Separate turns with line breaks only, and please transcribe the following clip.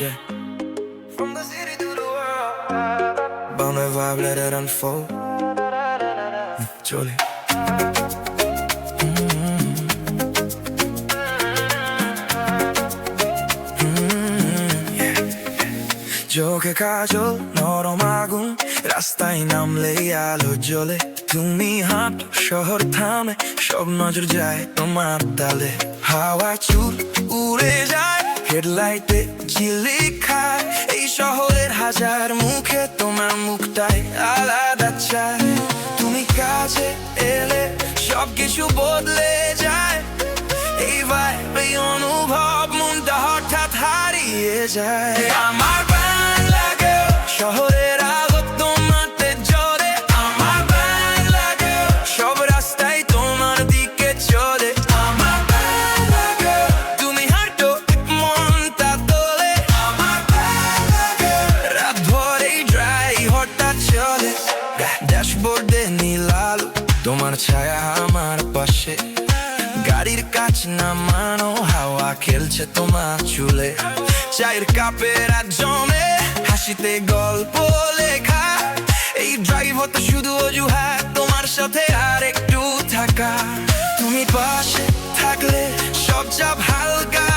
Yeah. From the city to the world. Bound to vibe, let it unfold. Julie. চোখে কাজল নরম আগুন রাস্তায় নামলে আলো জ্বলে তুমি হাঁটো শহর থামে সব নজর যায় তোমার তালে হাওয়া চুল উড়ে যায় হেডলাইটে ঝিলিক খায় এই শহরের হাজার মুখে তোমার মুখটাই আলাদা চায় তুমি কাছে এলে সবকিছু বদলে যায় এই ভাইব এই অনুভব মনটা হঠাৎ হারিয়ে যায় আমার শহরের আগত তোমাতে জলে আমার ব্যাগ লাগে সব রাস্তায় তোমার দিকে চলে আমার ব্যাগ লাগে তুমি হাঁটো মনটা তোলে আমার ব্যাগ লাগে রাত ভরেই ড্রাই হঠাৎ চলে ড্যাশবোর্ডে নীল আলো তোমার ছায়া আমার পাশে গাড়ির কাছ নামানো হাওয়া খেলছে তোমার চুলে চায়ের কাপে রাত জমে হাসিতে গল্প লেখা এই ড্রাইভ হতো শুধু অজুহাত তোমার সাথে আর একটু থাকা তুমি পাশে থাকলে সব চাপ হালকা